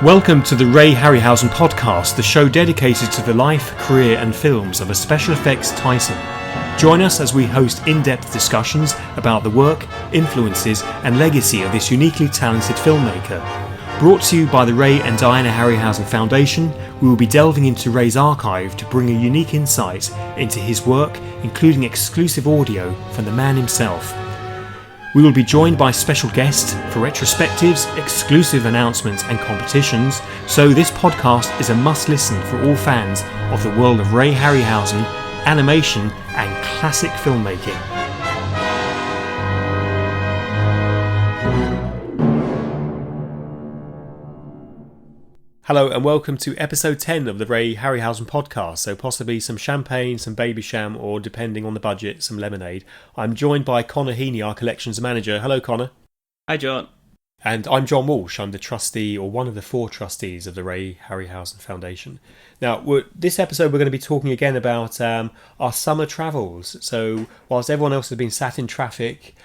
Welcome to the Ray Harryhausen podcast, the show dedicated to the life, career and films of a special effects titan. Join us as we host in-depth discussions about the work, influences and legacy of this uniquely talented filmmaker. Brought to you by the Ray and Diana Harryhausen Foundation, we will be delving into Ray's archive to bring a unique insight into his work, including exclusive audio from the man himself. We will be joined by special guests for retrospectives, exclusive announcements and competitions, so this podcast is a must-listen for all fans of the world of Ray Harryhausen, animation and classic filmmaking. Hello and welcome to episode 10 of the Ray Harryhausen podcast, so possibly some champagne, some baby sham, or depending on the budget, some lemonade. I'm joined by Connor Heaney, our collections manager. Hello Connor. Hi John. And I'm John Walsh. I'm the trustee, or one of the 4 trustees of the Ray Harryhausen Foundation. Now, this episode we're going to be talking again about our summer travels. So whilst everyone else has been sat in traffic,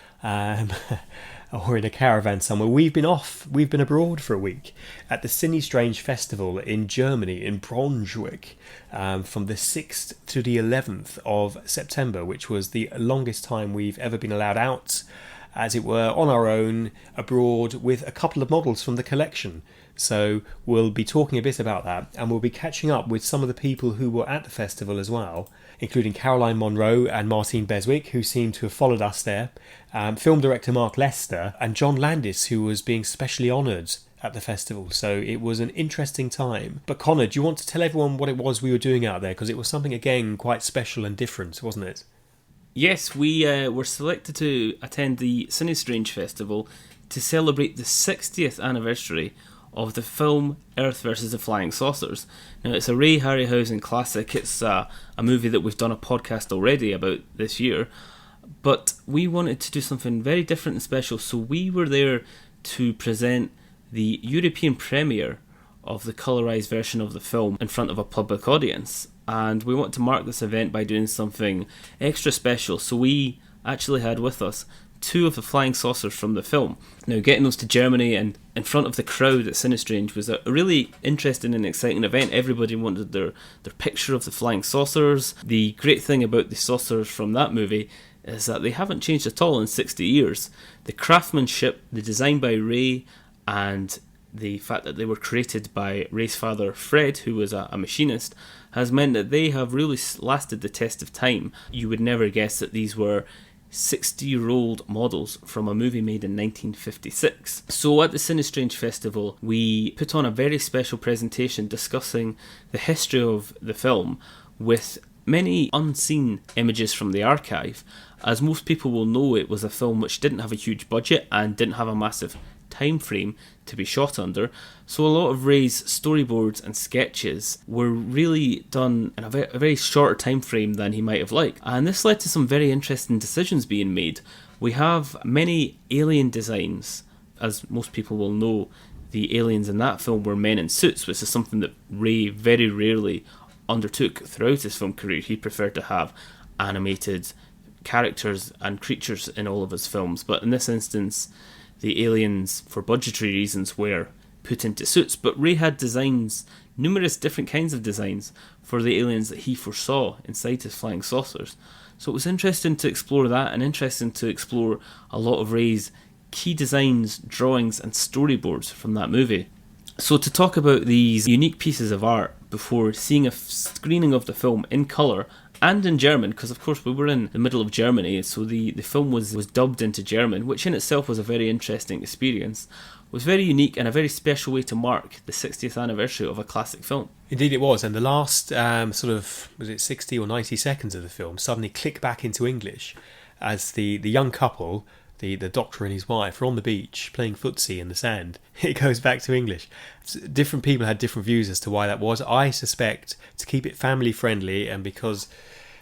or in a caravan somewhere, we've been abroad for a week at the Cinestrange Festival in Germany, in Braunschweig, from the 6th to the 11th of September, which was the longest time we've ever been allowed out, as it were, on our own, abroad, with a couple of models from the collection. So we'll be talking a bit about that, and we'll be catching up with some of the people who were at the festival as well, including Caroline Munro and Martine Beswick, who seem to have followed us there, film director Mark Lester, and John Landis, who was being specially honoured at the festival. So it was an interesting time. But Connor, do you want to tell everyone what it was we were doing out there? Because it was something, again, quite special and different, wasn't it? Yes, we were selected to attend the Cinestrange Festival to celebrate the 60th anniversary of the film Earth vs. the Flying Saucers. Now, it's a Ray Harryhausen classic. It's a movie that we've done a podcast already about this year, but we wanted to do something very different and special, so we were there to present the European premiere of the colourized version of the film in front of a public audience, and we want to mark this event by doing something extra special. So we actually had with us 2 of the flying saucers from the film. Now, getting those to Germany and in front of the crowd at Cinestrange was a really interesting and exciting event. Everybody wanted their picture of the flying saucers. The great thing about the saucers from that movie is that they haven't changed at all in 60 years. The craftsmanship, the design by Ray, and the fact that they were created by Ray's father Fred, who was a machinist, has meant that they have really lasted the test of time. You would never guess that these were 60-year-old models from a movie made in 1956. So at the Cinestrange Festival, we put on a very special presentation discussing the history of the film with many unseen images from the archive. As most people will know, it was a film which didn't have a huge budget and didn't have a massive time frame to be shot under, so a lot of Ray's storyboards and sketches were really done in a very shorter time frame than he might have liked, and this led to some very interesting decisions being made. We have many alien designs. As most people will know, the aliens in that film were men in suits, which is something that Ray very rarely undertook throughout his film career. He preferred to have animated characters and creatures in all of his films, but in this instance the aliens, for budgetary reasons, were put into suits. But Ray had designs, numerous different kinds of designs, for the aliens that he foresaw inside his flying saucers. So it was interesting to explore that, and interesting to explore a lot of Ray's key designs, drawings and storyboards from that movie. So to talk about these unique pieces of art before seeing a screening of the film in colour and in German, because of course we were in the middle of Germany, so the film was dubbed into German, which in itself was a very interesting experience. It was very unique and a very special way to mark the 60th anniversary of a classic film. Indeed it was, and the last was it 60 or 90 seconds of the film suddenly click back into English as the young couple, the doctor and his wife, are on the beach playing footsie in the sand. It goes back to English. Different people had different views as to why that was. I suspect to keep it family friendly, and because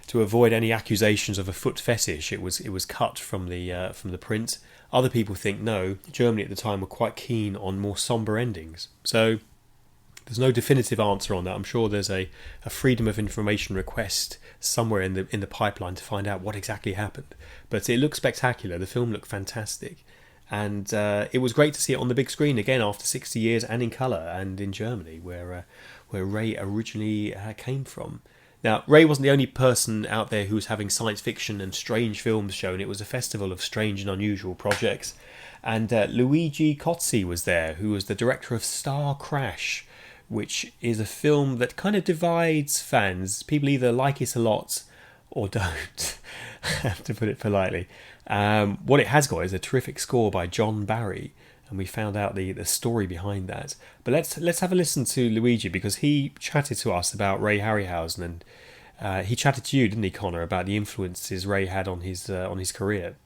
to avoid any accusations of a foot fetish, it was cut from the print. Other people think no, Germany at the time were quite keen on more sombre endings. So there's no definitive answer on that. I'm sure there's a freedom of information request somewhere in the pipeline to find out what exactly happened. But it looked spectacular. The film looked fantastic. And it was great to see it on the big screen again after 60 years, and in colour, and in Germany, where Ray originally came from. Now, Ray wasn't the only person out there who was having science fiction and strange films shown. It was a festival of strange and unusual projects. And Luigi Cozzi was there, who was the director of Starcrash, which is a film that kind of divides fans. People either like it a lot or don't, to put it politely. What it has got is a terrific score by John Barry, and we found out the story behind that. But let's have a listen to Luigi, because he chatted to us about Ray Harryhausen, and he chatted to you, didn't he, Connor, about the influences Ray had on his career.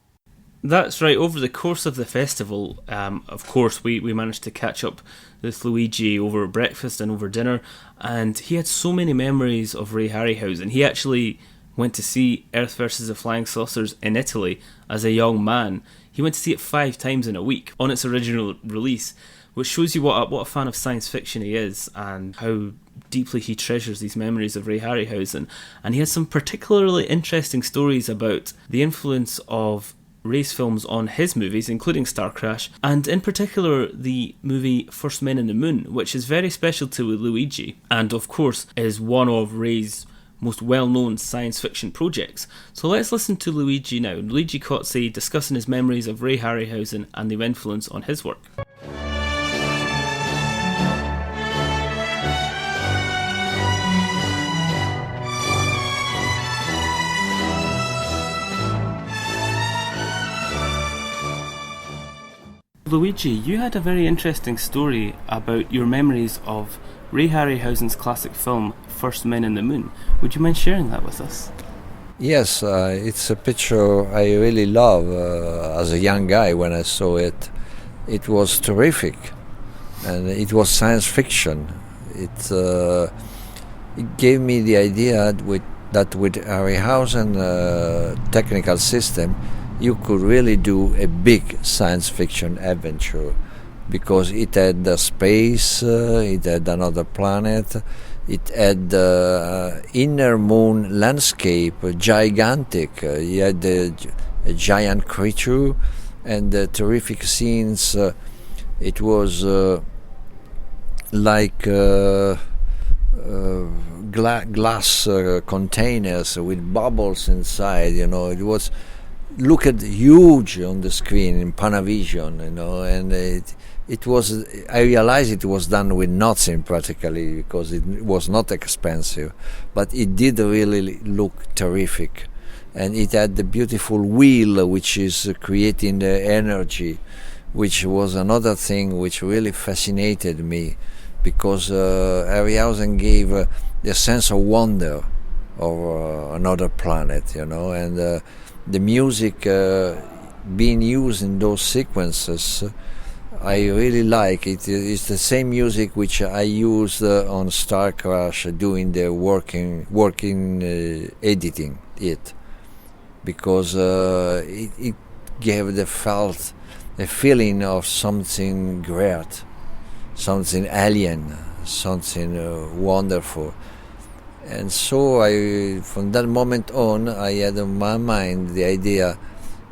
That's right. Over the course of the festival, of course, we managed to catch up with Luigi over breakfast and over dinner, and he had so many memories of Ray Harryhausen. He actually went to see Earth vs. the Flying Saucers in Italy as a young man. He went to see it 5 times in a week on its original release, which shows you what a fan of science fiction he is, and how deeply he treasures these memories of Ray Harryhausen. And he has some particularly interesting stories about the influence of Ray's films on his movies, including Starcrash, and in particular the movie First Men in the Moon, which is very special to Luigi, and of course is one of Ray's most well-known science fiction projects. So let's listen to Luigi now. Luigi Cozzi discussing his memories of Ray Harryhausen and their influence on his work. Luigi, you had a very interesting story about your memories of Ray Harryhausen's classic film First Men in the Moon. Would you mind sharing that with us? Yes, it's a picture I really love. As a young guy, when I saw it, it was terrific, and it was science fiction. It gave me the idea that with Harryhausen technical system, you could really do a big science fiction adventure, because it had the space, it had another planet, it had inner moon landscape, gigantic. You had a giant creature and terrific scenes. It was like glass containers with bubbles inside. It was looked huge on the screen in Panavision, and it was. I realized it was done with nothing practically, because it was not expensive, but it did really look terrific, and it had the beautiful wheel which is creating the energy, which was another thing which really fascinated me, because Harryhausen gave the sense of wonder of another planet, and the music being used in those sequences, I really like it. It's the same music which I used on Starcrash doing the working editing it, because it gave the feeling of something great, something alien, something wonderful. And so from that moment on, I had in my mind the idea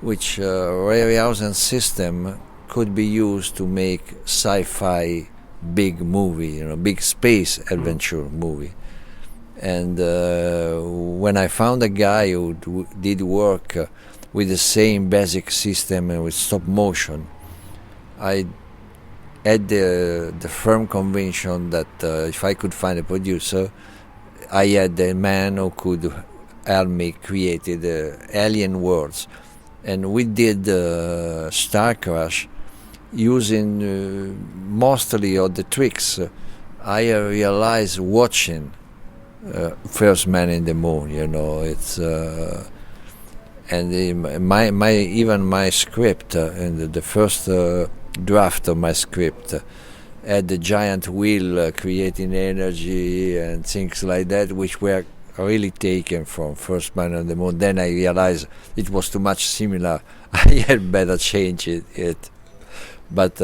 which Harryhausen system could be used to make sci-fi big movie, big space adventure movie. And when I found a guy who did work with the same basic system and with stop motion, I had the firm conviction that if I could find a producer, I had a man who could help me create the alien worlds. And we did Starcrash using mostly of the tricks I realized watching First Man in the Moon. It's and my script and the first draft of my script had the giant wheel creating energy and things like that, which were really taken from First Man on the Moon. Then I realized it was too much similar. I had better change it. But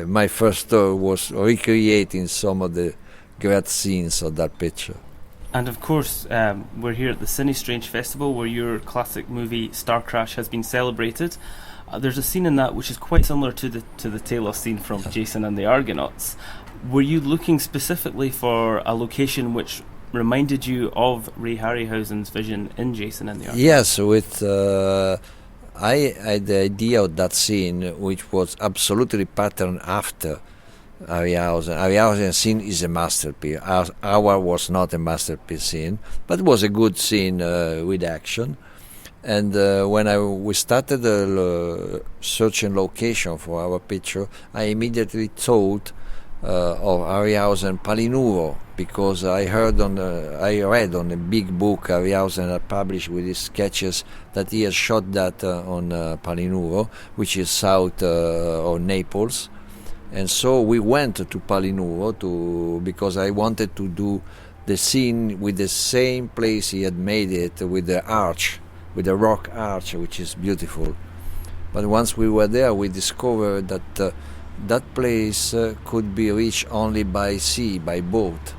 my first thought was recreating some of the great scenes of that picture. And of course, we're here at the Cinestrange Festival, where your classic movie Starcrash has been celebrated. There's a scene in that which is quite similar to the Taylor scene from Jason and the Argonauts. Were you looking specifically for a location which reminded you of Ray Harryhausen's vision in Jason and the Argonauts? Yes, I had the idea of that scene, which was absolutely patterned after Harryhausen. Harryhausen's scene is a masterpiece. Our was not a masterpiece scene, but it was a good scene with action. And when we started searching location for our picture, I immediately thought of Harryhausen Palinuro, because I read on a big book Harryhausen had published with his sketches that he had shot that on Palinuro, which is south of Naples. And so we went to Palinuro because I wanted to do the scene with the same place he had made it, with the arch, with the rock arch, which is beautiful. But once we were there, we discovered that that place could be reached only by sea, by boat.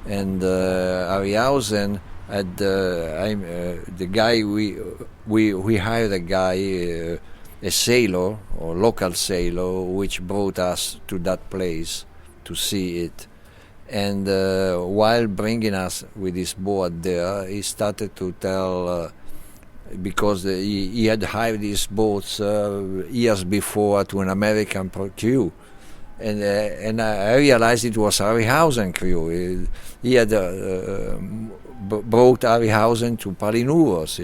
And Harryhausen had the guy we hired a guy, a sailor or local sailor, which brought us to that place to see it. And while bringing us with his boat there, he started to tell. Because he had hired these boats years before to an American crew, and I realized it was Harryhausen crew. He had brought Harryhausen to Palinuros,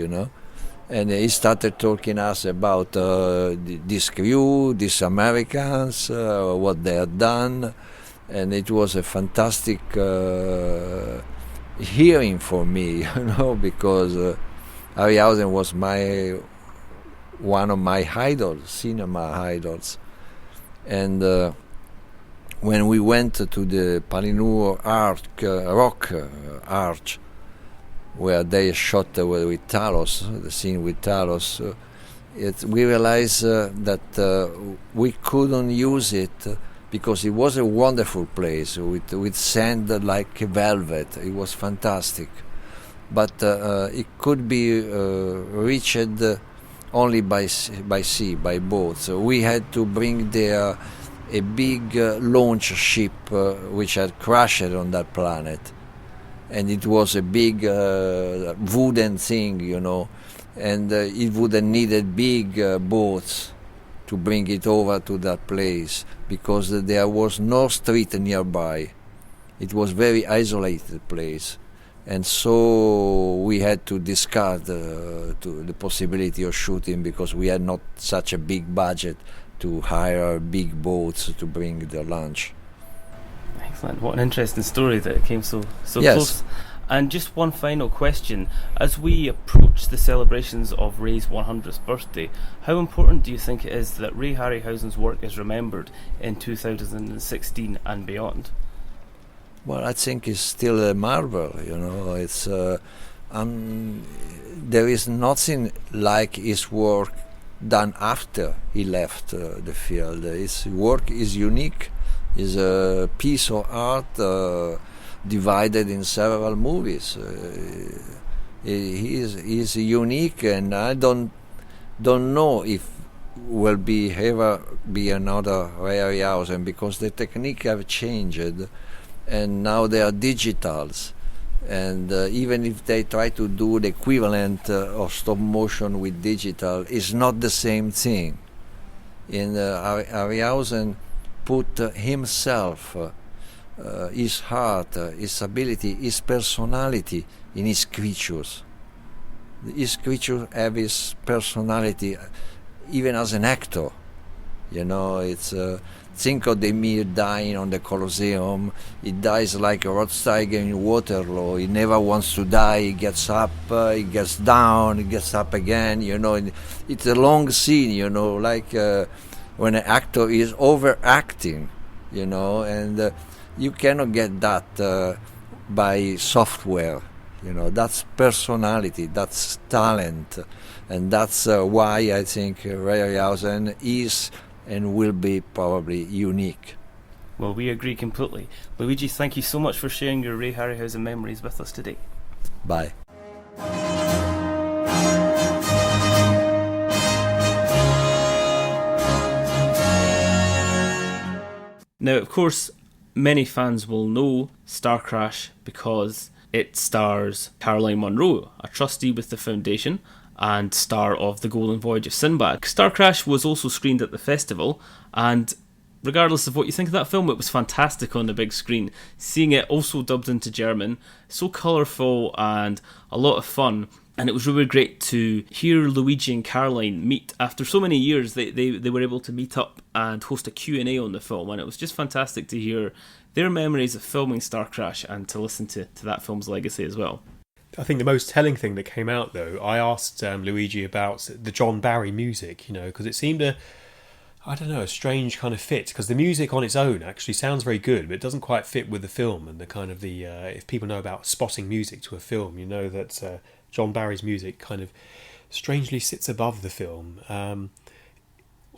and he started talking us about this crew, these Americans, what they had done, and it was a fantastic hearing for me, because. Harryhausen was one of my idols, cinema idols. And when we went to the Palinuro rock arch, where they shot with Talos, the scene with Talos, we realized that we couldn't use it because it was a wonderful place with sand like velvet. It was fantastic. But it could be reached only by sea, by boat. So we had to bring there a big launch ship which had crashed on that planet. And it was a big wooden thing, and it would have needed big boats to bring it over to that place because there was no street nearby. It was very isolated place. And so we had to discard the possibility of shooting because we had not such a big budget to hire big boats to bring the launch. Excellent. What an interesting story that it came so yes. close. And just one final question. As we approach the celebrations of Ray's 100th birthday, how important do you think it is that Ray Harryhausen's work is remembered in 2016 and beyond? Well, I think it's still a marvel, It's there is nothing like his work done after he left the field. His work is unique. Is a piece of art divided in several movies. He is unique, and I don't know if will ever be another Ray Harryhausen because the technique have changed. And now they are digitals, and even if they try to do the equivalent of stop motion with digital, it's not the same thing. And Harryhausen put himself, his heart, his ability, his personality in his creatures. His creatures have his personality, even as an actor. It's think of Demir dying on the Colosseum. He dies like a Rothsteiger in Waterloo. He never wants to die. He gets up, he gets down, he gets up again. It's a long scene. Like when an actor is overacting. And you cannot get that by software. That's personality, that's talent, and that's why I think Ray Harryhausen is and will be probably unique. Well, we agree completely. Luigi, thank you so much for sharing your Ray Harryhausen memories with us today. Bye. Now, of course, many fans will know Starcrash because it stars Caroline Munro, a trustee with the Foundation and star of The Golden Voyage of Sinbad. Starcrash was also screened at the festival, and regardless of what you think of that film, it was fantastic on the big screen. Seeing it also dubbed into German, so colourful and a lot of fun. And it was really great to hear Luigi and Caroline meet. After so many years, they were able to meet up and host a Q&A on the film, and it was just fantastic to hear their memories of filming Starcrash and to listen to that film's legacy as well. I think the most telling thing that came out, though, I asked Luigi about the John Barry music, because it seemed a strange kind of fit, because the music on its own actually sounds very good, but it doesn't quite fit with the film and the kind of if people know about spotting music to a film, you know that John Barry's music kind of strangely sits above the film.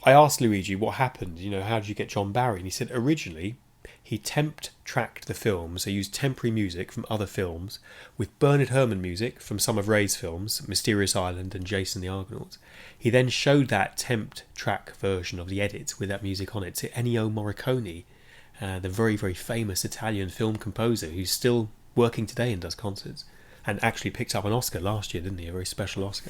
I asked Luigi what happened, how did you get John Barry? And he said originally he temp-tracked the film, so he used temporary music from other films with Bernard Herrmann music from some of Ray's films, Mysterious Island and Jason the Argonaut. He then showed that temp-track version of the edit with that music on it to Ennio Morricone, the very, very famous Italian film composer who's still working today and does concerts, and actually picked up an Oscar last year, didn't he? A very special Oscar.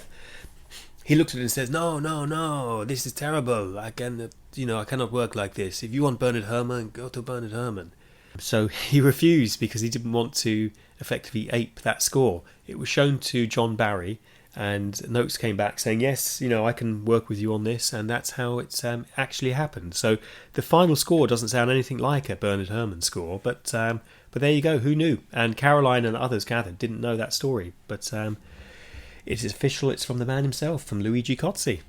He looked at it and says, no, this is terrible. I cannot work like this. If you want Bernard Herrmann, go to Bernard Herrmann. So he refused because he didn't want to effectively ape that score. It was shown to John Barry, and notes came back saying, yes, I can work with you on this, and that's how it's actually happened. So the final score doesn't sound anything like a Bernard Herrmann score, but there you go, who knew? And Caroline and others gathered didn't know that story, but it is official, it's from the man himself, from Luigi Cozzi.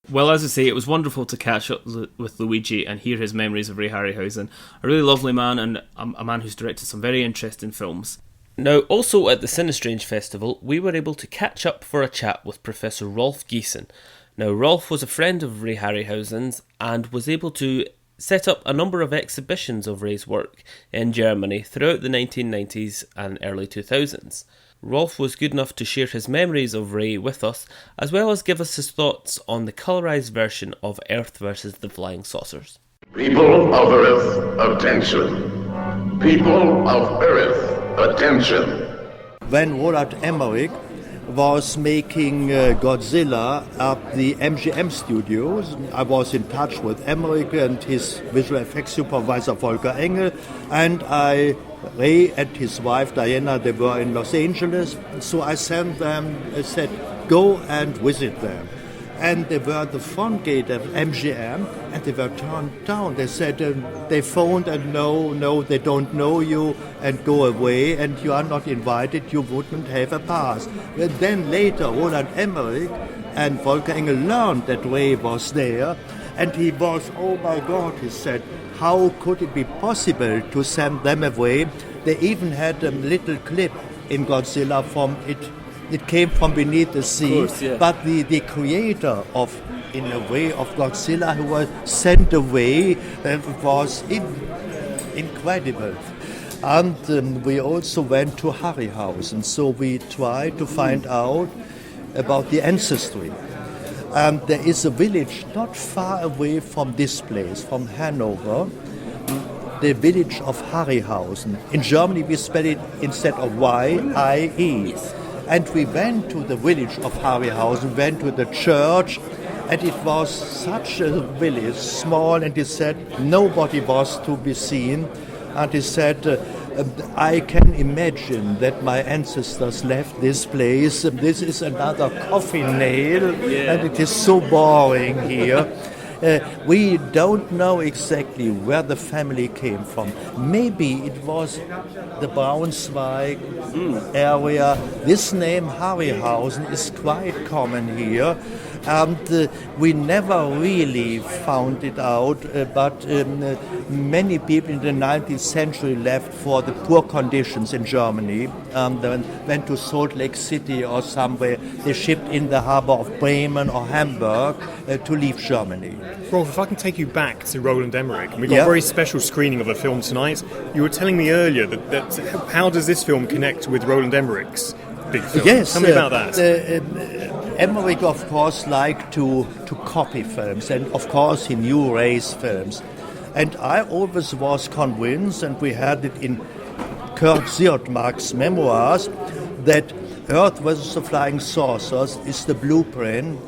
Well, as I say, it was wonderful to catch up with Luigi and hear his memories of Ray Harryhausen, a really lovely man and a man who's directed some very interesting films. Now, also at the Cinestrange Festival, we were able to catch up for a chat with Professor Rolf Giesen. Now, Rolf was a friend of Ray Harryhausen's and was able to set up a number of exhibitions of Ray's work in Germany throughout the 1990s and early 2000s. Rolf was good enough to share his memories of Ray with us, as well as give us his thoughts on the colourized version of Earth versus the Flying Saucers. People of Earth, attention. People of Earth, attention. When Roland Emmerich was making Godzilla at the MGM studios, I was in touch with Emmerich and his visual effects supervisor Volker Engel, and Ray and his wife Diana, they were in Los Angeles, so I sent them, I said, go and visit them. And they were at the front gate of MGM, and they were turned down. They said they phoned and no, they don't know you, and go away, and you are not invited, you wouldn't have a pass. And then later, Roland Emmerich and Volker Engel learned that Ray was there, and he was, oh my God, he said, how could it be possible to send them away? They even had a little clip in Godzilla from it. It came from beneath the sea, of course, yeah. But the creator of, in a way, of Godzilla who was sent away was incredible. And we also went to Harryhausen, so we tried to find out about the ancestry. There is a village not far away from this place, from Hanover, the village of Harryhausen. In Germany we spell it instead of Y-I-E. Yes. And we went to the village of Harryhausen, went to the church, and it was such a village, small, and he said nobody was to be seen. And he said, I can imagine that my ancestors left this place. This is another coffin nail, and it is so boring here. We don't know exactly where the family came from. Maybe it was the Braunschweig area. This name Harryhausen is quite common here. And we never really found it out, but many people in the 19th century left for the poor conditions in Germany. They went to Salt Lake City or somewhere. They shipped in the harbor of Bremen or Hamburg to leave Germany. Rolf, if I can take you back to Roland Emmerich, and we've got a very special screening of the film tonight. You were telling me earlier that how does this film connect with Roland Emmerich's big film? Yes, tell me about that. Emmerich, of course, liked to copy films, and of course he knew Ray's films. And I always was convinced, and we had it in Kurt Siodmak's memoirs, that Earth versus the Flying Saucers is the blueprint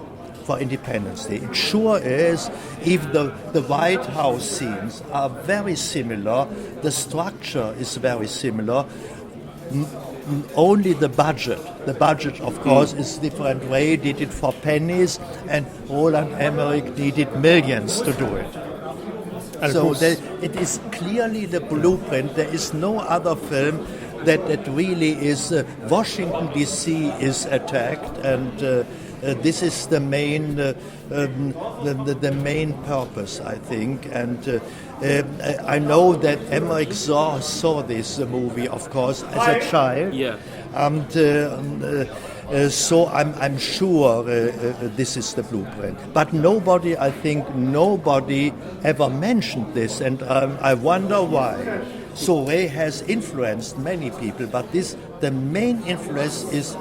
for Independence Day. It sure is. If the White House scenes are very similar, the structure is very similar. Only the budget of course is different. Ray did it for pennies, and Roland Emmerich needed millions to do it. And so it is clearly the blueprint. There is no other film that really is Washington D.C. is attacked, and this is the main the main purpose, I think. And I know that Emmerich saw this movie, of course, as a child. Yeah. And so I'm sure this is the blueprint. But nobody ever mentioned this, and I wonder why. So Ray has influenced many people, but his main influence is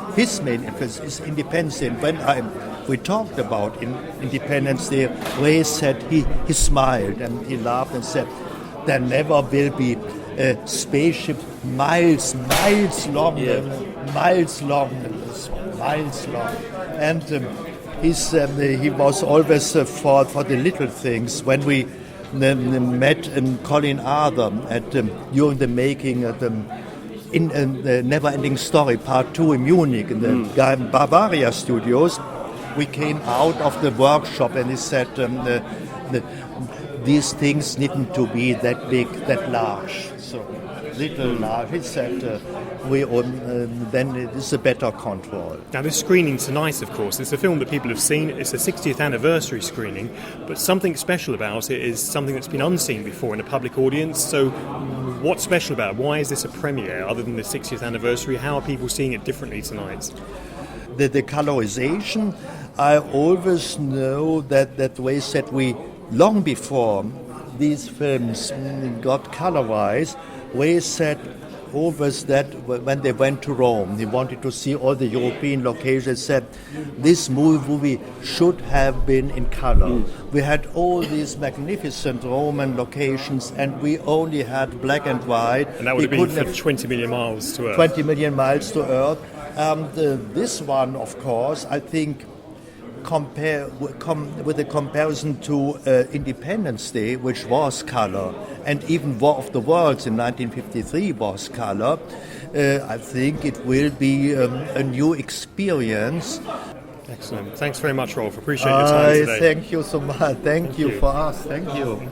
Independence Day. And when we talked about Independence Day, Ray said he smiled and he laughed and said, "There never will be a spaceship miles long. And he was always for the little things. When we met Colin Arthur during the making of the Never Ending Story Part 2 in Munich in the Bavaria Studios, we came out of the workshop and he said these things needn't to be that big, that large. So little large. He said then it is a better control. Now this screening tonight, of course, it's a film that people have seen. It's a 60th anniversary screening, but something special about it is something that's been unseen before in a public audience. So what's special about it? Why is this a premiere other than the 60th anniversary? How are people seeing it differently tonight? The colorization, I always know that Ray said long before these films got colorized, Ray said always that when they went to Rome, he wanted to see all the European locations, said this movie should have been in color. We had all these magnificent Roman locations and we only had black and white. And that would have been 20 million miles to Earth. 20 million miles to Earth. This one, of course, I think, with a comparison to Independence Day, which was color, and even War of the Worlds in 1953 was color, I think it will be a new experience. Excellent. Thanks very much, Rolf. Appreciate your time today. Thank you so much. Thank you for us. Thank you.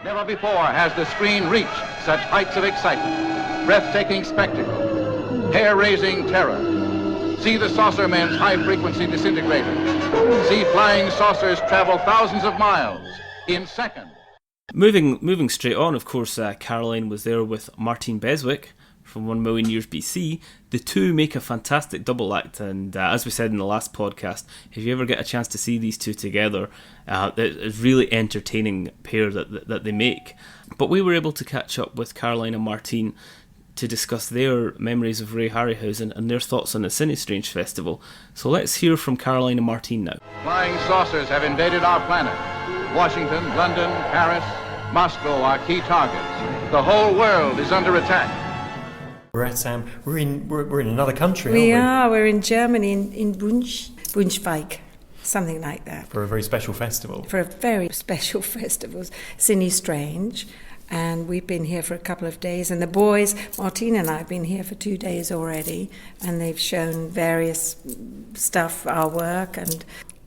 Never before has the screen reached such heights of excitement, breathtaking spectacle, hair-raising terror. See the Saucermen's high-frequency disintegrator. See flying saucers travel thousands of miles in seconds. Moving straight on, of course, Caroline was there with Martine Beswick from 1 Million Years BC. The two make a fantastic double act, and as we said in the last podcast, if you ever get a chance to see these two together, it's a really entertaining pair that they make. But we were able to catch up with Caroline and Martine to discuss their memories of Ray Harryhausen and their thoughts on the Cinestrange Festival. So let's hear from Caroline and Martine now. Flying saucers have invaded our planet. Washington, London, Paris, Moscow are key targets. The whole world is under attack. We're in another country, We aren't are. We're in Germany, in Braunschweig, something like that. For a very special festival. For a very special festival, Cinestrange. And we've been here for a couple of days. And the boys, Martine and I, have been here for 2 days already. And they've shown various stuff, our work.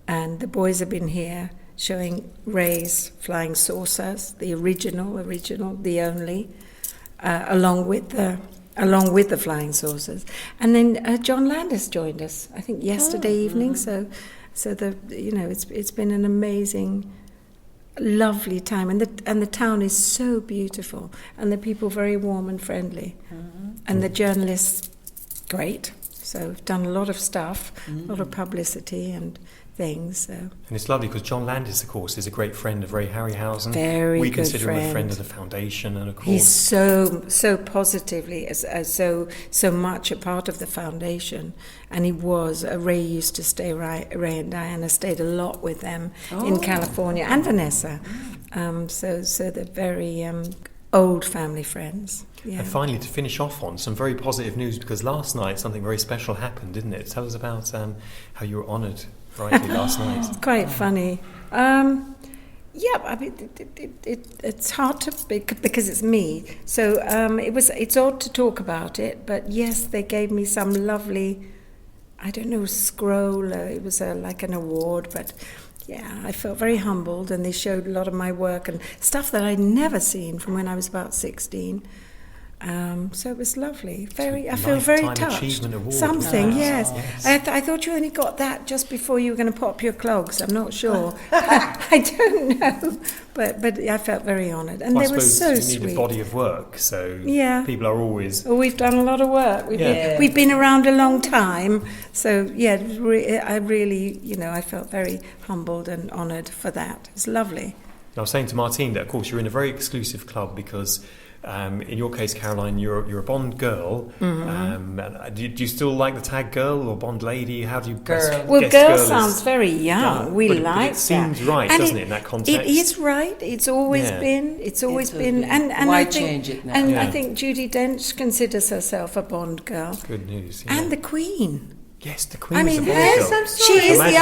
And the boys have been here showing Ray's flying saucers, the original, the only, along with the flying saucers. And then John Landis joined us, I think, yesterday evening. So it's been an amazing, lovely time, and the town is so beautiful, and the people very warm and friendly, and the journalists great. So we've done a lot of stuff, a lot of publicity and things. So. And it's lovely because John Landis, of course, is a great friend of Ray Harryhausen. Very we good consider him a friend. friend of the foundation, and of course He's so positively, so much a part of the foundation, and he was. Ray used to stay. Ray and Diana stayed a lot with them in California, and Vanessa, So they're very old family friends. Yeah. And finally, to finish off on some very positive news, because last night something very special happened, didn't it? Tell us about how you were honoured rightly last night. It's quite funny. Yeah, I mean, it's hard to because it's me. So it's odd to talk about it, but yes, they gave me some lovely, I don't know, scroll. It was like an award, but yeah, I felt very humbled, and they showed a lot of my work and stuff that I'd never seen from when I was about 16. So it was lovely. I feel very touched. Achievement Award. Something, yes. I thought you only got that just before you were going to pop your clogs. I'm not sure. I don't know, but I felt very honoured, and they were so sweet. You need a body of work, so people are always. Well, we've done a lot of work. We've been around a long time, so yeah. I really, I felt very humbled and honoured for that. It's lovely. I was saying to Martine that, of course, you're in a very exclusive club because. In your case, Caroline, you're a Bond girl. Mm-hmm. Do you still like the tag girl or Bond lady? How do you girl? Well, girl sounds very young. We like that. It seems right, doesn't it, in that context? It is right. It's always been. It's always been. And why I think, change it now? And I think Judi Dench considers herself a Bond girl. Good news. Yeah. And the Queen. Yes, the Queen is a Bond girl. She is the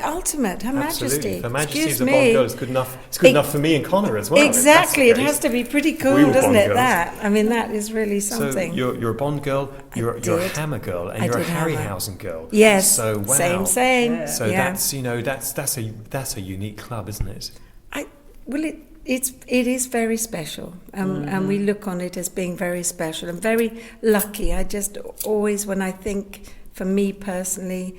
ultimate. Her Majesty. Her Majesty is a Bond girl. It's good enough. It's good enough for me and Connor as well. Exactly. It has to be pretty cool, doesn't it? That. I mean, that is really something. So you're a Bond girl. You're a Hammer girl, and you're a Harryhausen girl. Yes. So wow. Same. Yeah. So that's a unique club, isn't it? It is very special, and we look on it as being very special and very lucky. I just always, when I think. For me personally,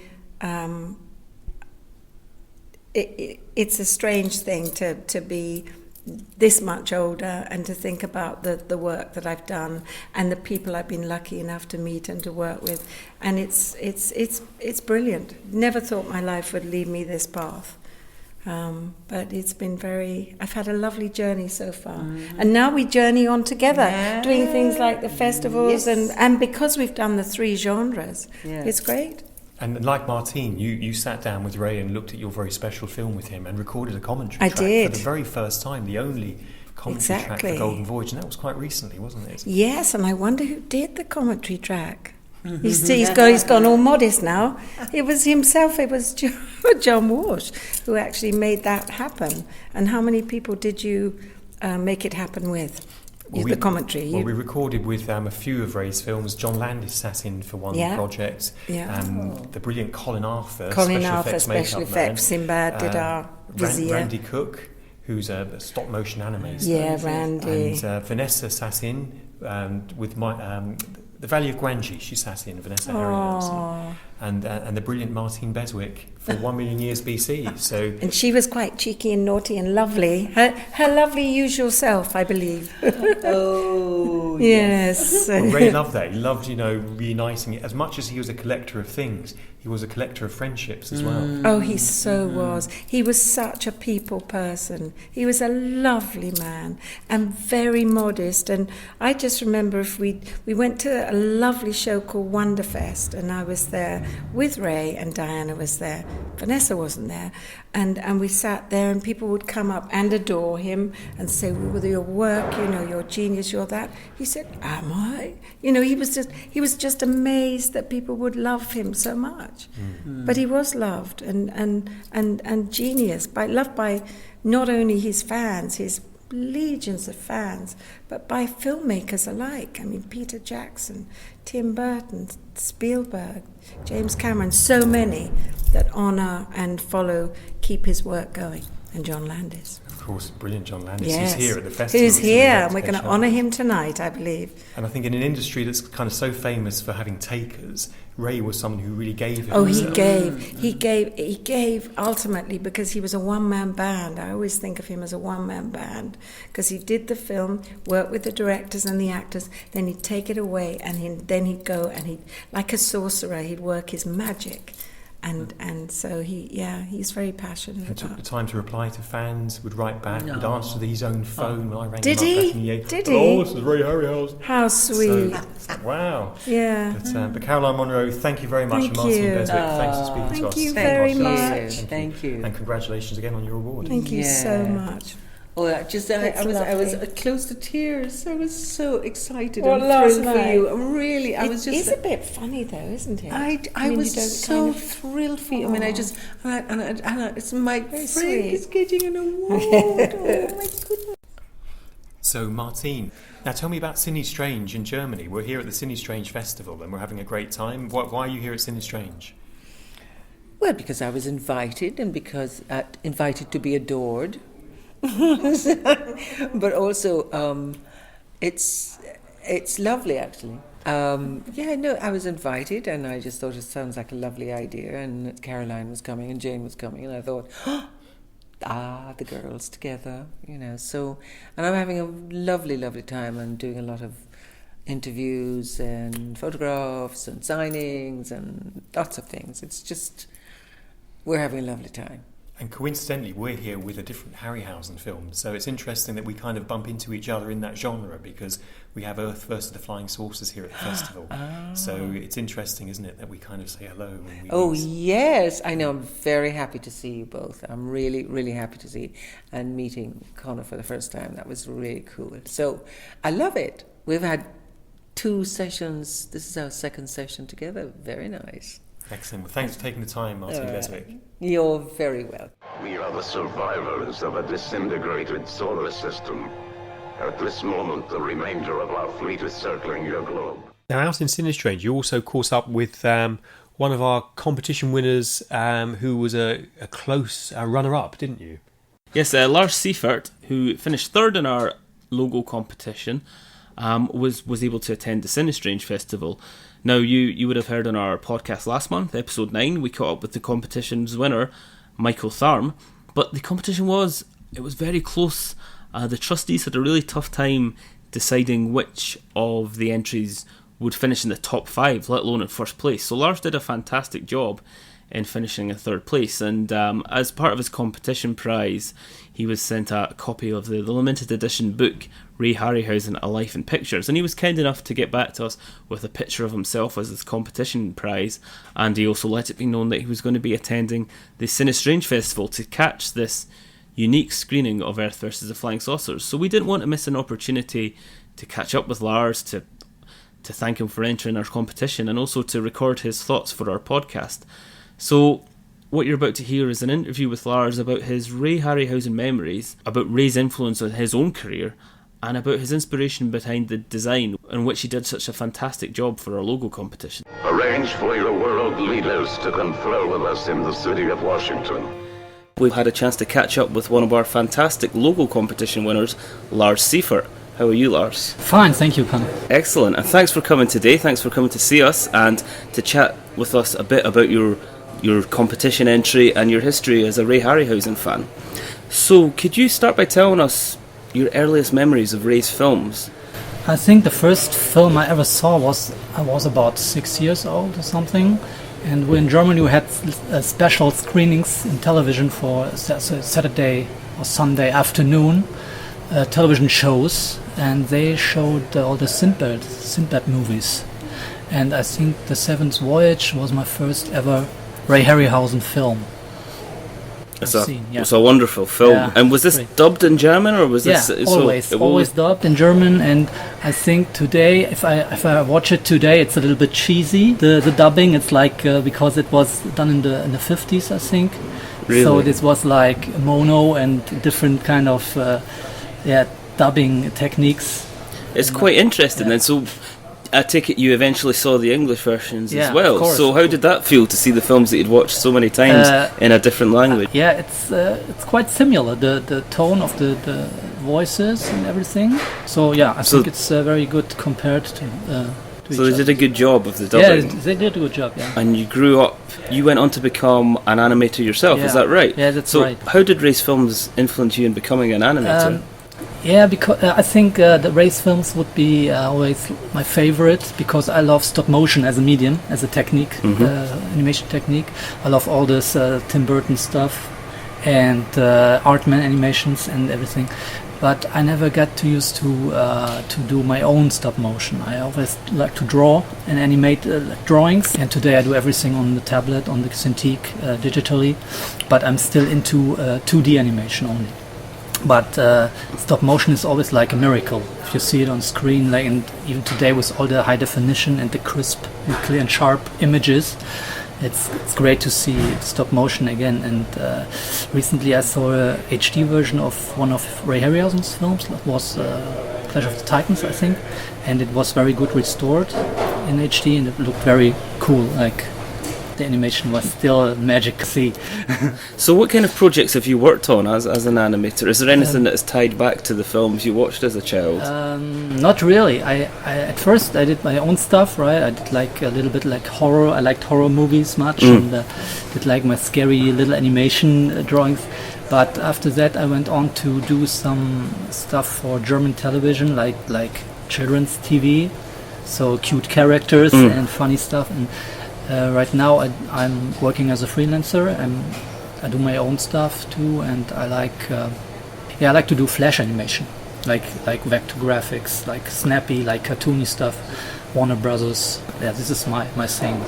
it's a strange thing to be this much older and to think about the work that I've done and the people I've been lucky enough to meet and to work with, and it's brilliant. Never thought my life would lead me this path. But it's been I've had a lovely journey so far. And now we journey on together, doing things like the festivals, and because we've done the 3 genres, it's great. And like Martine, you sat down with Ray and looked at your very special film with him and recorded a commentary track for the very first time, the only commentary track for Golden Voyage, and that was quite recently, wasn't it? Yes, and I wonder who did the commentary track. He's gone all modest now. It was himself. It was John Walsh who actually made that happen. And how many people did you make it happen with? The commentary. Well, we recorded with a few of Ray's films. John Landis sat in for one project. The brilliant Colin Arthur, special effects. Sinbad did our Vizier. Randy Cook, who's a stop motion animator. Yeah, Randy. And Vanessa sat in with The Valley of Guanji. She sat in, Vanessa Harryhausen. And the brilliant Martine Beswick for 1 Million Years BC. And she was quite cheeky and naughty and lovely. Her lovely usual self, I believe. Yes. Well, Ray loved that. He loved, reuniting it. As much as he was a collector of things, he was a collector of friendships as well. Oh, he was. He was such a people person. He was a lovely man and very modest. And I just remember we went to a lovely show called Wonderfest, and I was there with Ray, and Diana was there. Vanessa wasn't there. And we sat there, and people would come up and adore him and say, well, your work, your genius, you're that. He said, am I? He was just amazed that people would love him so much. But he was loved and genius, loved by not only his fans, his legions of fans, but by filmmakers alike. I mean, Peter Jackson, Tim Burton, Spielberg, James Cameron, so many that honour and keep his work going. And John Landis. Of course, brilliant John Landis. Yes. Who's here at the festival. Who's here, and we're going to honour him tonight, I believe. And I think in an industry that's kind of so famous for having takers, Ray was someone who really gave himself. Oh, he gave ultimately, because he was a one-man band. I always think of him as a one-man band, because he did the film, worked with the directors and the actors, then he'd take it away, and then he'd go and he'd, like a sorcerer, he'd work his magic. And so he's very passionate. And took the time to reply to fans, would write back, would answer his own phone when I rang Did him he? up back in the 80s. Did he? Oh, this is Ray Harryhausen. How sweet. So, wow. Yeah. But Caroline Munro, thank you very much. Thank and Martine you. Beswick, thanks for speaking to us. Thank you very much. Thank you. And congratulations again on your award. Thank you so much. Oh, I was close to tears. I was so excited and last thrilled for night. you. Really, I was just. It's a bit funny though, isn't it? I was so thrilled for you. I mean, it's my friend sweet. is getting an award. Oh my goodness. So, Martine, now tell me about Cinestrange in Germany. We're here at the Cinestrange Festival and we're having a great time. Why are you here at Cinestrange? Well, because I was invited, and because invited to be adored. But also, it's lovely actually. I was invited, and I just thought it sounds like a lovely idea. And Caroline was coming, and Jane was coming, and I thought, the girls together, So, and I'm having a lovely, lovely time, and doing a lot of interviews and photographs and signings and lots of things. It's just, we're having a lovely time. And coincidentally, we're here with a different Harryhausen film, so it's interesting that we kind of bump into each other in that genre, because we have Earth versus the Flying Saucers here at the festival. So it's interesting, isn't it, that we kind of say hello when we meet. Yes, I know. I'm very happy to see you both. I'm really, really happy to see you. And meeting Connor for the first time, that was really cool. So I love it. We've had 2 sessions. This is our second session together. Very nice. Excellent. Well, thanks for taking the time, Martine Beswick. You're very welcome. We are the survivors of a disintegrated solar system. At this moment, the remainder of our fleet is circling your globe. Now, out in Cinestrange, you also caught up with one of our competition winners who was a close runner-up, didn't you? Yes, Lars Seiffert, who finished 3rd in our logo competition, was able to attend the Cinestrange Festival. Now, you would have heard on our podcast last month, episode 9, we caught up with the competition's winner, Michael Tharm. But the competition was very close. The trustees had a really tough time deciding which of the entries would finish in the top 5, let alone in first place. So Lars did a fantastic job in finishing in 3rd place, and as part of his competition prize, he was sent a copy of the limited edition book Ray Harryhausen, A Life in Pictures, and he was kind enough to get back to us with a picture of himself as his competition prize, and he also let it be known that he was going to be attending the Cinestrange Festival to catch this unique screening of Earth versus the Flying Saucers. So we didn't want to miss an opportunity to catch up with Lars, to thank him for entering our competition, and also to record his thoughts for our podcast. So what you're about to hear is an interview with Lars about his Ray Harryhausen memories, about Ray's influence on his own career, and about his inspiration behind the design in which he did such a fantastic job for our logo competition. Arrange for your world leaders to confer with us in the city of Washington. We've had a chance to catch up with one of our fantastic logo competition winners, Lars Seiffert. How are you, Lars? Fine, thank you, Connor. Excellent, and thanks for coming today. Thanks for coming to see us and to chat with us a bit about your competition entry and your history as a Ray Harryhausen fan. So, could you start by telling us your earliest memories of Ray's films? I think the first film I ever saw I was about 6 years old or something, and in Germany we had special screenings in television for Saturday or Sunday afternoon television shows, and they showed all the Sinbad movies, and I think The Seventh Voyage was my first ever Ray Harryhausen film. It's a wonderful film. Yeah, and was this dubbed in German, or was this? Always dubbed in German. And I think today, if I watch it today, it's a little bit cheesy. The dubbing, it's like because it was done in the 50s, I think. Really? So this was like mono and different kind of dubbing techniques. It's quite interesting. Then, so I take it you eventually saw the English versions as well. Of course. So how did that feel to see the films that you'd watched so many times in a different language? It's quite similar, the tone of the voices and everything. So I think it's very good compared to so they did a good job of the dubbing. Yeah, they did a good job, yeah. And you grew up, you went on to become an animator yourself, is that right? Yeah, that's right. So how did Ray's films influence you in becoming an animator? Because I think the Ray's films would be always my favorite, because I love stop motion as a medium, as a technique, animation technique. I love all this Tim Burton stuff and Artman animations and everything. But I never got to use to do my own stop motion. I always like to draw and animate drawings. And today I do everything on the tablet, on the Cintiq, digitally. But I'm still into 2D animation only. But stop motion is always like a miracle. If you see it on screen, like, and even today with all the high definition and the crisp and clear and sharp images, it's great to see stop motion again. And recently I saw a HD version of one of Ray Harryhausen's films. That was Clash of the Titans, I think, and it was very good restored in HD, and it looked very cool. Like, the animation was still magic to see. So what kind of projects have you worked on as an animator? Is there anything that is tied back to the films you watched as a child? Not really. I at first I did my own stuff, right? I did like a little bit like horror. I liked horror movies much, and did like my scary little animation drawings. But after that I went on to do some stuff for German television, like children's TV, so cute characters and funny stuff. And right now I'm working as a freelancer. I do my own stuff too, and I like to do flash animation, like vector graphics, like snappy, like cartoony stuff. Warner Brothers. Yeah, this is my thing.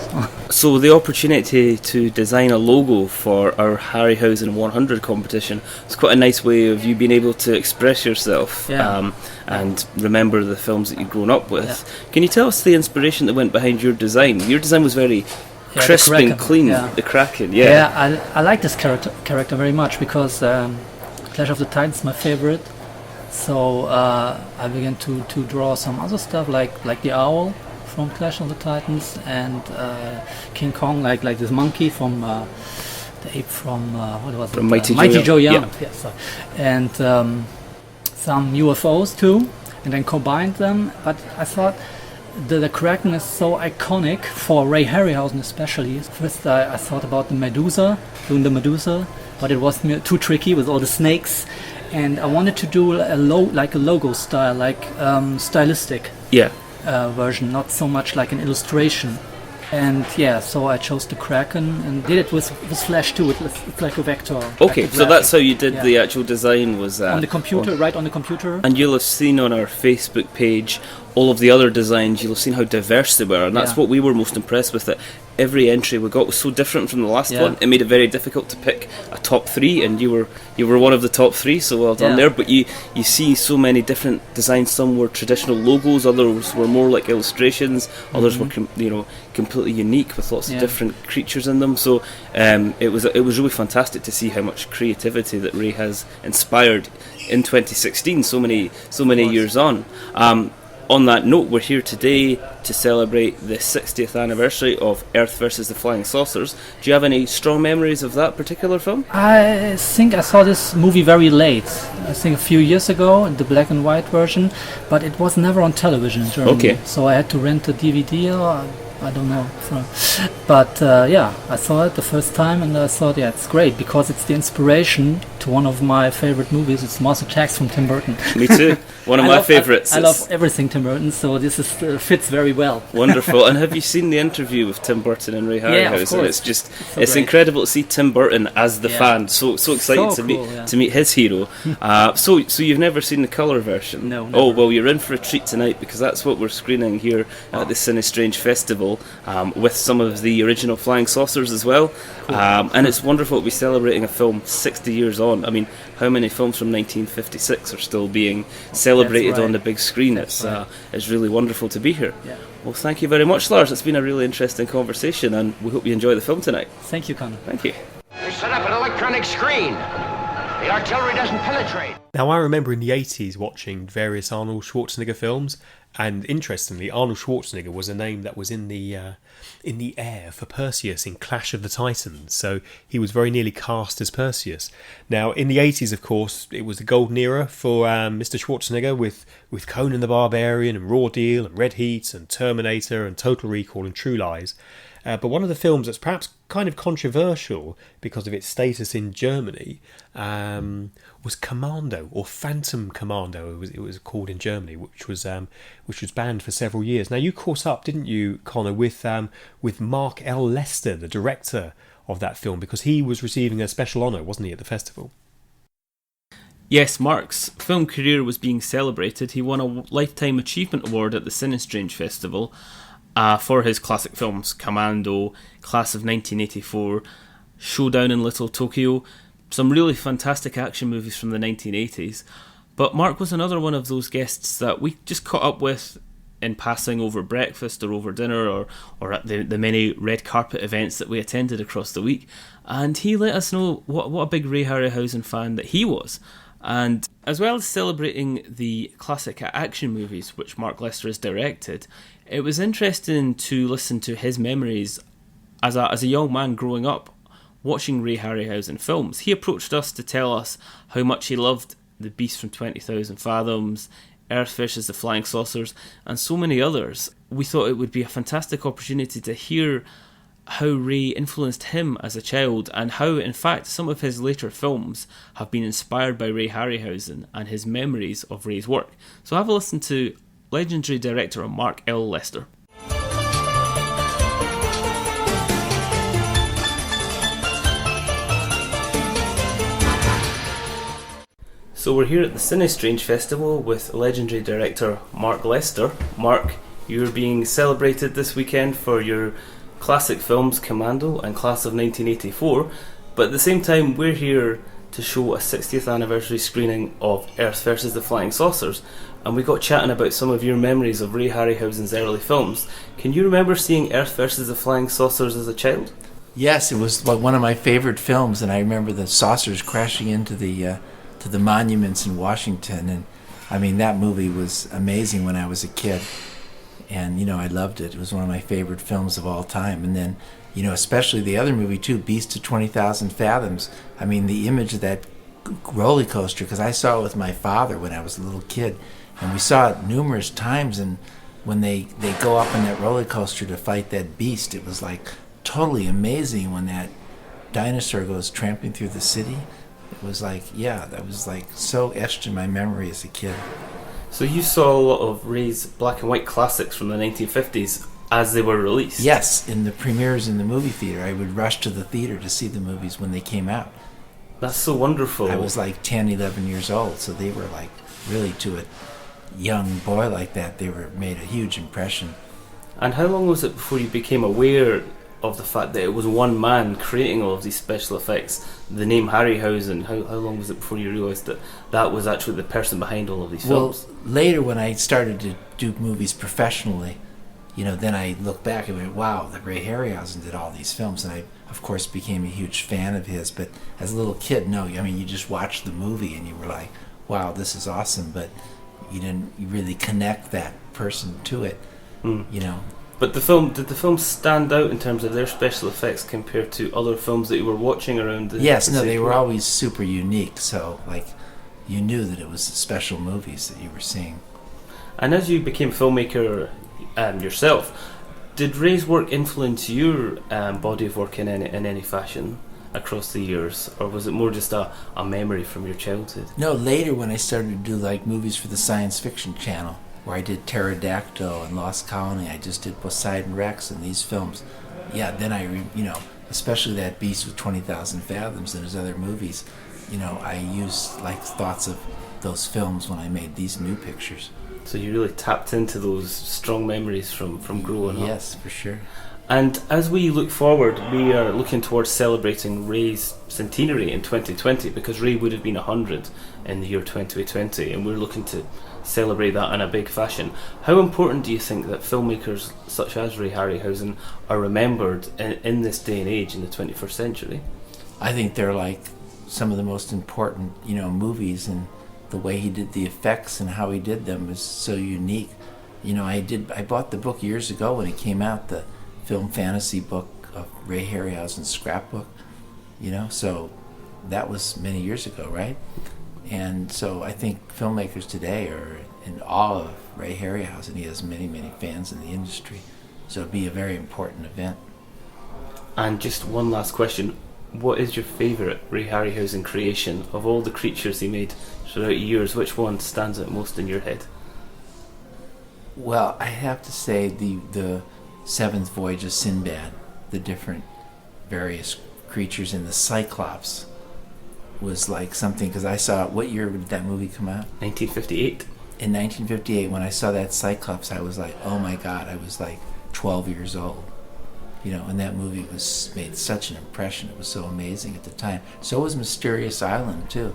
So the opportunity to design a logo for our Harryhausen 100 competition is quite a nice way of you being able to express yourself and remember the films that you've grown up with. Yeah. Can you tell us the inspiration that went behind your design? Your design was very crisp and clean. Yeah. The Kraken, I like this character very much because Clash of the Titans is my favorite. So I began to draw some other stuff like the owl from Clash of the Titans, and King Kong, like this monkey from the ape from what was from it? Mighty Joe Young. Yeah. Yes, and some UFOs too, and then combined them. But I thought the Kraken is so iconic for Ray Harryhausen especially. First I thought about doing the Medusa, but it was too tricky with all the snakes. And I wanted to do a logo style, like stylistic version, not so much like an illustration. And so I chose the Kraken and did it with Flash too. It's like a vector. Okay, so that's how you did the actual design, was on the computer, right on the computer. And you'll have seen on our Facebook page all of the other designs. You'll have seen how diverse they were, and that's what we were most impressed with. That every entry we got was so different from the last one. It made it very difficult to pick a top three, and you were one of the top three, so well done there. But you see so many different designs. Some were traditional logos, others were more like illustrations, others were completely unique with lots of different creatures in them. So it was really fantastic to see how much creativity that Ray has inspired in 2016, so many years on. On that note, we're here today to celebrate the 60th anniversary of Earth versus the Flying Saucers. Do you have any strong memories of that particular film? I think I saw this movie very late. I think a few years ago, in the black and white version, but it was never on television in Germany. Okay. So I had to rent a DVD, or I don't know. But I saw it the first time, and I thought, it's great, because it's the inspiration to one of my favorite movies. It's Mars Attacks from Tim Burton. Me too. One of my favourites. I love everything Tim Burton, so this fits very well. Wonderful. And have you seen the interview with Tim Burton and Ray Harryhausen? Yeah, of course. It's incredible to see Tim Burton as the fan. So excited to meet his hero. So you've never seen the colour version? No. Oh, well, you're in for a treat tonight, because that's what we're screening here at the Cinestrange Festival, with some of the original flying saucers as well. Cool. And it's wonderful to be celebrating a film 60 years on. I mean, how many films from 1956 are still being celebrated on the big screen? It's really wonderful to be here. Yeah. Well, thank you very much, Lars. It's been a really interesting conversation, and we hope you enjoy the film tonight. Thank you, Connor. Thank you. They set up an electronic screen. The artillery doesn't penetrate. Now, I remember in the 80s watching various Arnold Schwarzenegger films, and interestingly, Arnold Schwarzenegger was a name that was in the air for Perseus in Clash of the Titans, so he was very nearly cast as Perseus. Now, in the 80s, of course, it was the golden era for Mr. Schwarzenegger with Conan the Barbarian and Raw Deal and Red Heat and Terminator and Total Recall and True Lies. But one of the films that's perhaps kind of controversial because of its status in Germany was Commando, or Phantom Commando, it was called in Germany, which was banned for several years. Now, you caught up, didn't you, Connor, with Mark L. Lester, the director of that film, because he was receiving a special honour, wasn't he, at the festival? Yes, Mark's film career was being celebrated. He won a Lifetime Achievement Award at the Cinestrange Festival for his classic films Commando, Class of 1984, Showdown in Little Tokyo. some really fantastic action movies from the 1980s. But Mark was another one of those guests that we just caught up with in passing over breakfast or over dinner or at the many red carpet events that we attended across the week. And he let us know what a big Ray Harryhausen fan that he was. And as well as celebrating the classic action movies which Mark Lester has directed, it was interesting to listen to his memories as a young man growing up watching Ray Harryhausen films. He approached us to tell us how much he loved The Beast from 20,000 Fathoms, Earth vs. the Flying Saucers, and so many others. We thought it would be a fantastic opportunity to hear how Ray influenced him as a child, and how, in fact, some of his later films have been inspired by Ray Harryhausen and his memories of Ray's work. So have a listen to legendary director Mark L. Lester. So we're here at the Cinestrange Festival with legendary director Mark Lester. Mark, you're being celebrated this weekend for your classic films Commando and Class of 1984, but at the same time we're here to show a 60th anniversary screening of Earth vs. the Flying Saucers, and we got chatting about some of your memories of Ray Harryhausen's early films. Can you remember seeing Earth vs. the Flying Saucers as a child? Yes, it was one of my favorite films, and I remember the saucers crashing into the monuments in Washington, and I mean that movie was amazing when I was a kid, and I loved it. It was one of my favorite films of all time. And then especially the other movie too, Beast of 20,000 Fathoms. I mean the image of that roller coaster, because I saw it with my father when I was a little kid, and we saw it numerous times, and when they go up on that roller coaster to fight that beast, it was like totally amazing when that dinosaur goes tramping through the city. It was like, that was like so etched in my memory as a kid. So you saw a lot of Ray's black and white classics from the 1950s as they were released? Yes, in the premieres in the movie theater. I would rush to the theater to see the movies when they came out. That's so wonderful. I was like 10, 11 years old, so they were like, really, to a young boy like that, they made a huge impression. And how long was it before you became aware of the fact that it was one man creating all of these special effects? The name Harryhausen, how long was it before you realised that that was actually the person behind all of these films? Well, later when I started to do movies professionally, then I look back and went, wow, that Ray Harryhausen did all these films, and I, of course, became a huge fan of his. But as a little kid, no, I mean, you just watched the movie and you were like, wow, this is awesome, but you didn't really connect that person to it, But did the film stand out in terms of their special effects compared to other films that you were watching around? They were always super unique. So, like, you knew that it was special movies that you were seeing. And as you became a filmmaker yourself, did Ray's work influence your body of work in any fashion across the years, or was it more just a memory from your childhood? No, later when I started to do like movies for the Science Fiction Channel, where I did Pterodactyl and Lost Colony, I just did Poseidon Rex and these films. Yeah, then especially that Beast with 20,000 Fathoms and his other movies, I used like thoughts of those films when I made these new pictures. So you really tapped into those strong memories from growing up. Yes, for sure. And as we look forward, we are looking towards celebrating Ray's centenary in 2020, because Ray would have been 100 in the year 2020, and we're looking to celebrate that in a big fashion. How important do you think that filmmakers such as Ray Harryhausen are remembered in this day and age in the 21st century? I think they're like some of the most important, movies, and the way he did the effects and how he did them is so unique. I bought the book years ago when it came out, the film fantasy book of Ray Harryhausen's scrapbook, so that was many years ago, right? And so I think filmmakers today are in awe of Ray Harryhausen. He has many, many fans in the industry, so it'd be a very important event. And just one last question. What is your favourite Ray Harryhausen creation? Of all the creatures he made throughout years, which one stands out most in your head? Well, I have to say the Seventh Voyage of Sinbad, the different various creatures in the Cyclops was like something, because I saw, what year did that movie come out? 1958. In 1958, when I saw that Cyclops, I was like, oh my God, I was like 12 years old. And that movie made such an impression. It was so amazing at the time. So was Mysterious Island, too.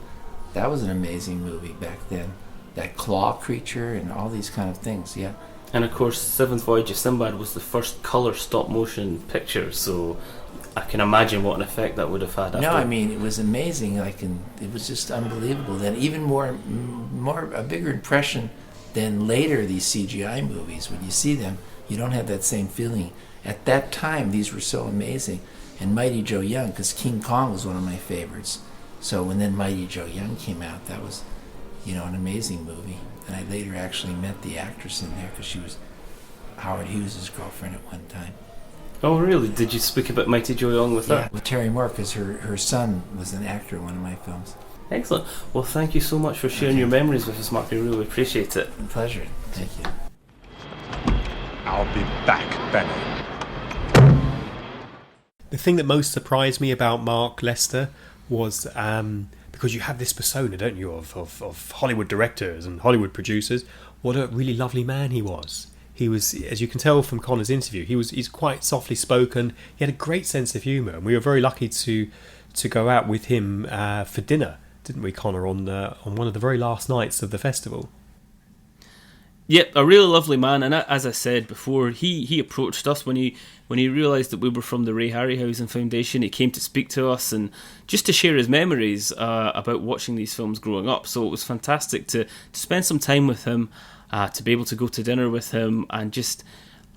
That was an amazing movie back then. That claw creature and all these kind of things, yeah. And of course, Seventh Voyage of Sinbad was the first colour stop-motion picture, so I can imagine what an effect that would have had. No, I mean, it was amazing. It was just unbelievable. Then even a bigger impression than later these CGI movies. When you see them, you don't have that same feeling. At that time, these were so amazing. And Mighty Joe Young, because King Kong was one of my favorites. So when then Mighty Joe Young came out, that was, an amazing movie. And I later actually met the actress in there because she was Howard Hughes' girlfriend at one time. Oh, really? Did you speak about Mighty Joe Young with her? Yeah, with Terry Moore, because her son was an actor in one of my films. Excellent. Well, thank you so much for sharing your memories with us, Mark. We really appreciate it. A pleasure. Thank you. I'll be back, Benny. The thing that most surprised me about Mark Lester was because you have this persona, don't you, of Hollywood directors and Hollywood producers, what a really lovely man he was. He was, as you can tell from Connor's interview, he's quite softly spoken. He had a great sense of humour, and we were very lucky to go out with him for dinner, didn't we, Connor, on one of the very last nights of the festival. Yep, a really lovely man, and as I said before, he approached us when he realised that we were from the Ray Harryhausen Foundation. He came to speak to us and just to share his memories about watching these films growing up. So it was fantastic to spend some time with him, to be able to go to dinner with him and just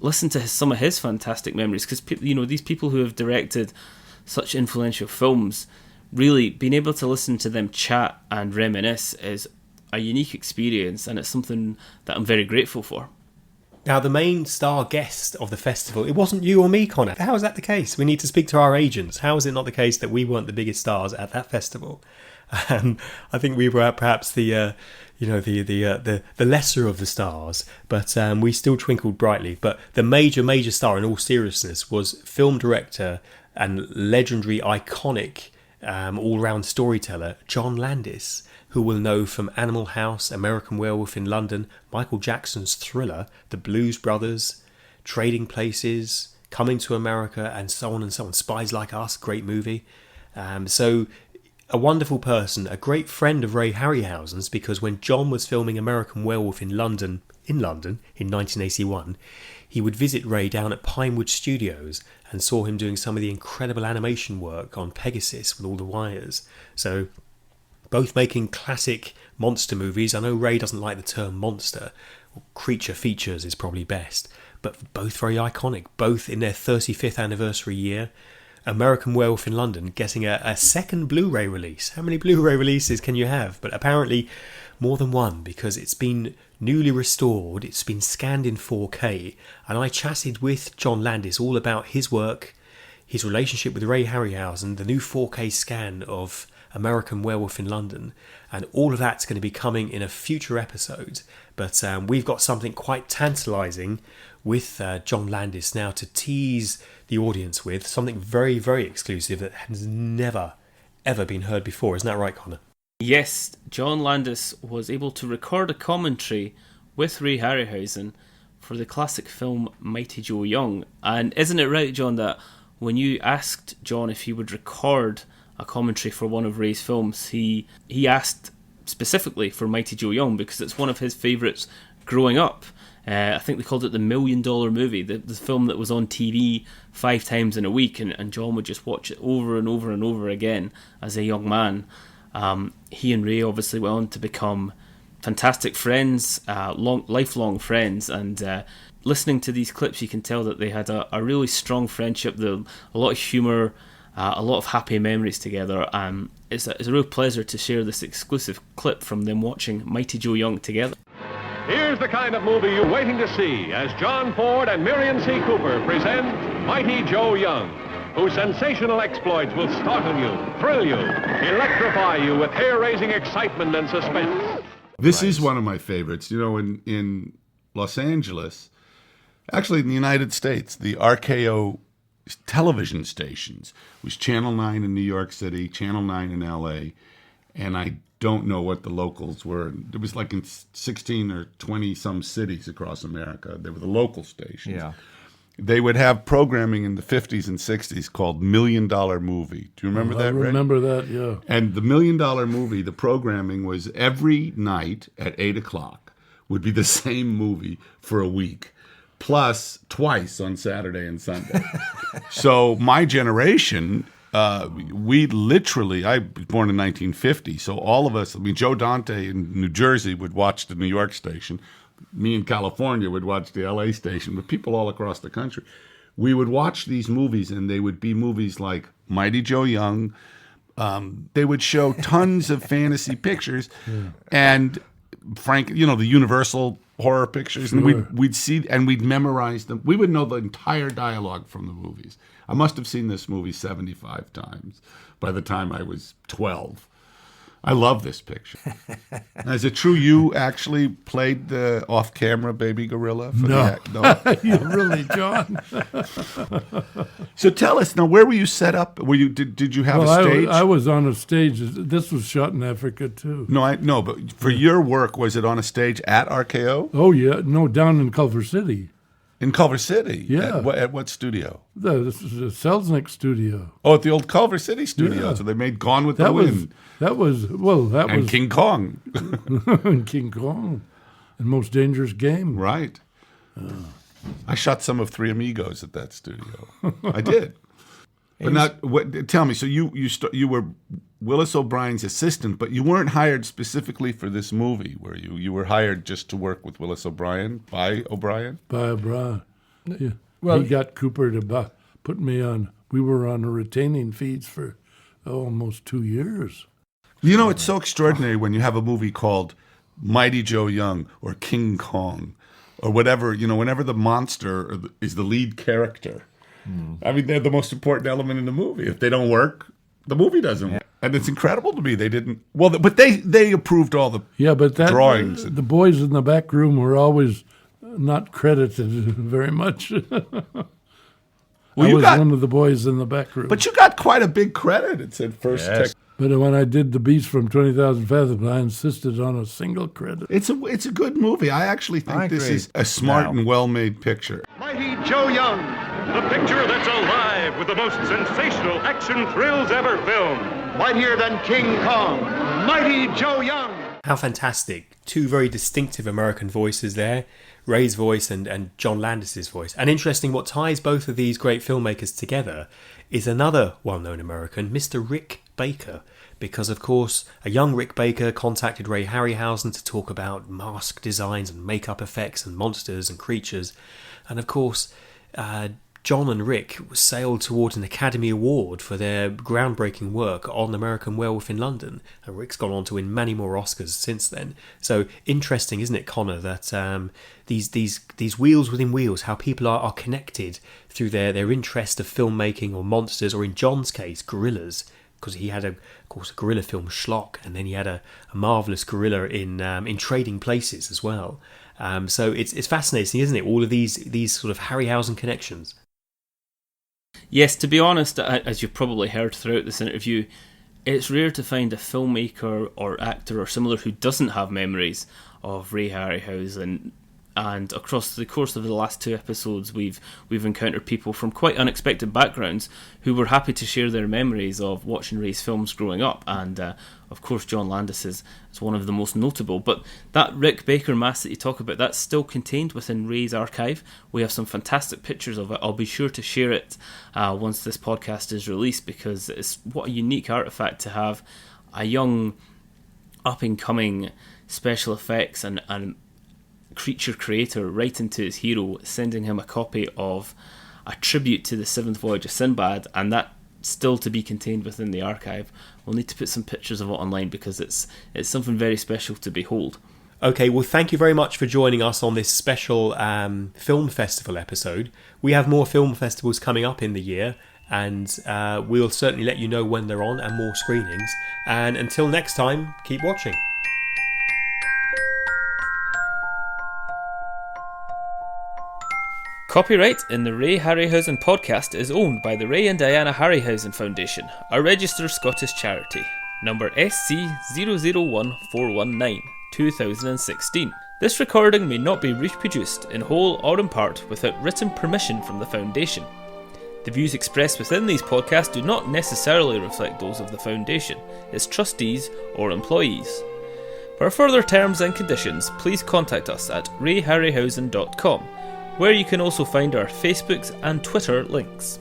listen to some of his fantastic memories. Because these people who have directed such influential films, really being able to listen to them chat and reminisce is a unique experience, and it's something that I'm very grateful for. Now, the main star guest of the festival, it wasn't you or me, Connor. How is that the case? We need to speak to our agents. How is it not the case that we weren't the biggest stars at that festival? I think we were perhaps the lesser of the stars, but we still twinkled brightly. But the major star, in all seriousness, was film director and legendary, iconic, all-round storyteller John Landis, who we'll know from Animal House, American Werewolf in London, Michael Jackson's Thriller, The Blues Brothers, Trading Places, Coming to America, and so on and so on. Spies Like Us, great movie. So a wonderful person, a great friend of Ray Harryhausen's, because when John was filming American Werewolf in London in 1981, he would visit Ray down at Pinewood Studios and saw him doing some of the incredible animation work on Pegasus with all the wires. So both making classic monster movies. I know Ray doesn't like the term monster. Creature features is probably best. But both very iconic. Both in their 35th anniversary year. American Werewolf in London getting a second Blu-ray release. How many Blu-ray releases can you have? But apparently more than one, because it's been newly restored. It's been scanned in 4K. And I chatted with John Landis all about his work, his relationship with Ray Harryhausen, the new 4K scan of American Werewolf in London, and all of that's going to be coming in a future episode. But we've got something quite tantalising with John Landis now to tease the audience with, something very, very exclusive that has never, ever been heard before. Isn't that right, Connor? Yes, John Landis was able to record a commentary with Ray Harryhausen for the classic film Mighty Joe Young. And isn't it right, John, that when you asked John if he would record a commentary for one of Ray's films, he asked specifically for Mighty Joe Young because it's one of his favourites growing up. I think they called it the $1 Million Movie, the film that was on TV 5 times in a week, and John would just watch it over and over and over again as a young man. He and Ray obviously went on to become fantastic friends, lifelong friends, and listening to these clips you can tell that they had a really strong friendship, a lot of humour, a lot of happy memories together. It's a real pleasure to share this exclusive clip from them watching Mighty Joe Young together. Here's the kind of movie you're waiting to see as John Ford and Miriam C. Cooper present Mighty Joe Young, whose sensational exploits will startle you, thrill you, electrify you with hair-raising excitement and suspense. This is one of my favorites. You know, in Los Angeles, actually in the United States, the RKO television stations was Channel 9 in New York City, Channel 9 in LA, and I don't know what the locals were. It was like in 16 or 20 some cities across America. They were the local stations. Yeah. they would have programming in the 50s and 60s called $1 Million Movie. Do you remember that, Ray? I remember that, yeah. And the $1 Million Movie, the programming was every night at 8 o'clock would be the same movie for a week, plus twice on Saturday and Sunday. So my generation, we literally, I was born in 1950, so all of us, I mean, Joe Dante in New Jersey would watch the New York station. Me in California would watch the LA station, but people all across the country. We would watch these movies, and they would be movies like Mighty Joe Young. They would show tons of fantasy pictures, and Frank, the Universal horror pictures, and we'd see and we'd memorize them. We would know the entire dialogue from the movies. I must have seen this movie 75 times by the time I was 12. I love this picture. Now, is it true you actually played the off-camera baby gorilla? No. You really, John? So tell us now, where were you set up? Were you did you have a stage? I was on a stage. This was shot in Africa too. No, but for your work, was it on a stage at RKO? Oh yeah, no, down in Culver City. In Culver City? Yeah. At what studio? The Selznick studio. Oh, at the old Culver City studio. Yeah. So they made Gone with the Wind. That was King Kong. And King Kong. And Most Dangerous Game. Right. I shot some of Three Amigos at that studio. I did. But now, tell me, so you were Willis O'Brien's assistant, but you weren't hired specifically for this movie, were you? You were hired just to work with Willis O'Brien, by O'Brien? By O'Brien. Yeah. Well, he got Cooper to put me on. We were on a retaining feeds for almost 2 years. It's so extraordinary when you have a movie called Mighty Joe Young or King Kong or whatever, whenever the monster is the lead character. I mean, they're the most important element in the movie. If they don't work, the movie doesn't work. And it's incredible to me they didn't. Well, but they approved all the drawings. The boys in the back room were always not credited very much. I was one of the boys in the back room. But you got quite a big credit. It said first tech. But when I did The Beast from 20,000 Fathoms, I insisted on a single credit. It's a good movie. I actually think this is a smart and well-made picture. Mighty Joe Young, the picture that's alive with the most sensational action thrills ever filmed. Mightier than King Kong, Mighty Joe Young. How fantastic. Two very distinctive American voices there. Ray's voice and John Landis' voice. And interesting, what ties both of these great filmmakers together is another well-known American, Mr. Rick Baker, because of course a young Rick Baker contacted Ray Harryhausen to talk about mask designs and makeup effects and monsters and creatures, and of course John and Rick sailed towards an Academy Award for their groundbreaking work on American Werewolf in London, and Rick's gone on to win many more Oscars since then. So interesting, isn't it, Connor, that these wheels within wheels, how people are connected through their interest of filmmaking or monsters, or in John's case, gorillas, because he had, of course, a gorilla film, Schlock, and then he had a marvellous gorilla in Trading Places as well. So it's fascinating, isn't it? All of these sort of Harryhausen connections. Yes, to be honest, as you've probably heard throughout this interview, it's rare to find a filmmaker or actor or similar who doesn't have memories of Ray Harryhausen. And across the course of the last 2 episodes, we've encountered people from quite unexpected backgrounds who were happy to share their memories of watching Ray's films growing up. And of course, John Landis is one of the most notable. But that Rick Baker mask that you talk about, that's still contained within Ray's archive. We have some fantastic pictures of it. I'll be sure to share it once this podcast is released, because it's what a unique artifact to have a young, up-and-coming special effects and creature creator writing to his hero, sending him a copy of a tribute to the 7th Voyage of Sinbad, and that still to be contained within the archive. We'll need to put some pictures of it online because it's something very special to behold. Okay, well, thank you very much for joining us on this special film festival episode. We have more film festivals coming up in the year, and we'll certainly let you know when they're on and more screenings. And until next time, keep watching. Copyright in the Ray Harryhausen podcast is owned by the Ray and Diana Harryhausen Foundation, a registered Scottish charity. Number SC001419, 2016. This recording may not be reproduced in whole or in part without written permission from the Foundation. The views expressed within these podcasts do not necessarily reflect those of the Foundation, its trustees or employees. For further terms and conditions, please contact us at rayharryhausen.com, where you can also find our Facebook and Twitter links.